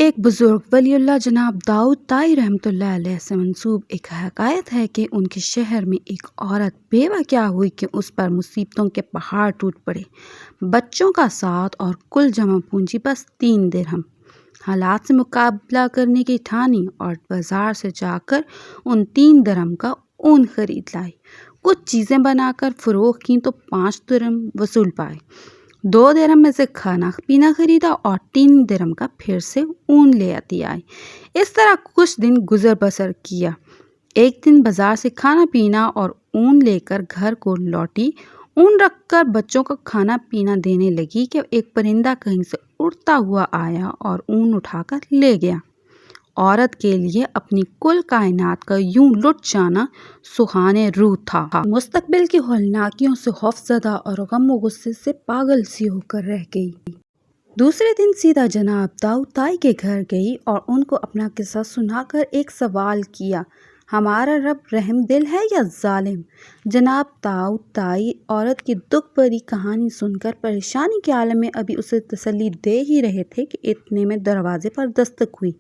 ایک بزرگ ولی اللہ جناب داؤد طائی رحمۃ اللہ علیہ سے منسوب ایک حکایت ہے کہ ان کے شہر میں ایک عورت بیوہ کیا ہوئی کہ اس پر مصیبتوں کے پہاڑ ٹوٹ پڑے، بچوں کا ساتھ اور کل جمع پونجی بس 3 درہم۔ حالات سے مقابلہ کرنے کی ٹھانی اور بازار سے جا کر ان 3 درہم کا اون خرید لائی، کچھ چیزیں بنا کر فروخت کیں تو 5 درہم وصول پائے۔ 2 درہم میں سے کھانا پینا خریدا اور 3 درہم کا پھر سے اون لے آتی آئی۔ اس طرح کچھ دن گزر بسر کیا۔ ایک دن بازار سے کھانا پینا اور اون لے کر گھر کو لوٹی، اون رکھ کر بچوں کا کھانا پینا دینے لگی کہ ایک پرندہ کہیں سے اڑتا ہوا آیا اور اون اٹھا کر لے گیا۔ عورت کے لیے اپنی کل کائنات کا یوں لٹ جانا سہانے روح تھا۔ مستقبل کی ہولناکیوں سے خوف زدہ اور غم و غصے سے پاگل سی ہو کر رہ گئی۔ دوسرے دن سیدھا جناب داؤد طائی کے گھر گئی اور ان کو اپنا قصہ سنا کر ایک سوال کیا، ہمارا رب رحم دل ہے یا ظالم؟ جناب داؤد طائی عورت کی دکھ بھری کہانی سن کر پریشانی کے عالم میں ابھی اسے تسلی دے ہی رہے تھے کہ اتنے میں دروازے پر دستک ہوئی۔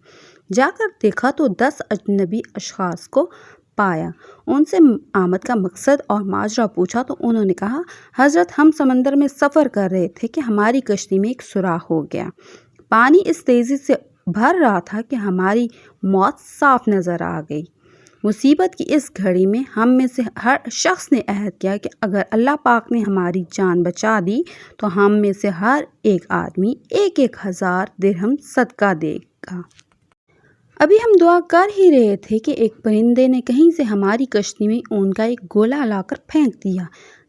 جا کر دیکھا تو 10 اجنبی اشخاص کو پایا۔ ان سے آمد کا مقصد اور ماجرا پوچھا تو انہوں نے کہا، حضرت ہم سمندر میں سفر کر رہے تھے کہ ہماری کشتی میں ایک سوراخ ہو گیا۔ پانی اس تیزی سے بھر رہا تھا کہ ہماری موت صاف نظر آ گئی۔ مصیبت کی اس گھڑی میں ہم میں سے ہر شخص نے عہد کیا کہ اگر اللہ پاک نے ہماری جان بچا دی تو ہم میں سے ہر ایک آدمی 1000 درہم صدقہ دے گا۔ ابھی ہم دعا کر ہی رہے تھے کہ ایک پرندے نے کہیں سے ہماری کشتی میں اون کا ایک گولا لا کر پھینک دیا،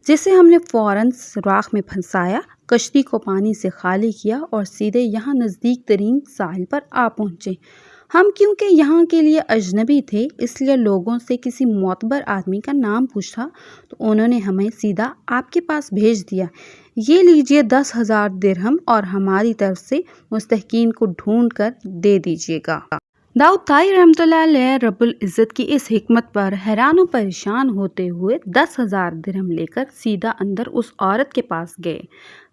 جسے ہم نے فوراً سوراخ میں پھنسایا، کشتی کو پانی سے خالی کیا اور سیدھے یہاں نزدیک ترین ساحل پر آ پہنچے۔ ہم کیونکہ یہاں کے لیے اجنبی تھے اس لیے لوگوں سے کسی معتبر آدمی کا نام پوچھا تو انہوں نے ہمیں سیدھا آپ کے پاس بھیج دیا، یہ لیجئے 10,000 درہم اور ہماری طرف سے مستحقین کو ڈھونڈ کر دے دیجئے گا۔ داؤد طائی رحمۃ اللہ علیہ رب العزت کی اس حکمت پر حیران و پریشان ہوتے ہوئے 10,000 درہم لے کر سیدھا اندر اس عورت کے پاس گئے،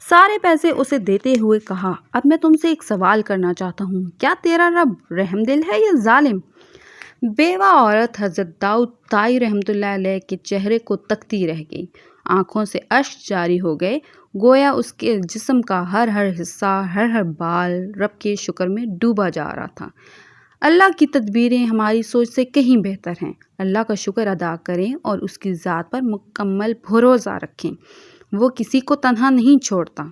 سارے پیسے اسے دیتے ہوئے کہا، اب میں تم سے ایک سوال کرنا چاہتا ہوں، کیا تیرا رب رحم دل ہے یا ظالم؟ بیوہ عورت حضرت داؤد طائی رحمۃ اللہ علیہ کے چہرے کو تکتی رہ گئی، آنکھوں سے اشک جاری ہو گئے، گویا اس کے جسم کا ہر حصہ، ہر بال رب کے شکر میں ڈوبا جا رہا تھا۔ اللہ کی تدبیریں ہماری سوچ سے کہیں بہتر ہیں۔ اللہ کا شکر ادا کریں اور اس کی ذات پر مکمل بھروسہ رکھیں، وہ کسی کو تنہا نہیں چھوڑتا۔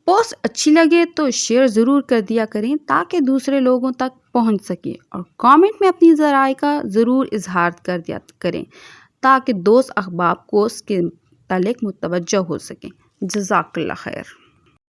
پوسٹ اچھی لگے تو شیئر ضرور کر دیا کریں تاکہ دوسرے لوگوں تک پہنچ سکے، اور کامنٹ میں اپنی رائے کا ضرور اظہار کر دیا کریں تاکہ دوست احباب کو اس کے متعلق متوجہ ہو سکیں۔ جزاک اللہ خیر۔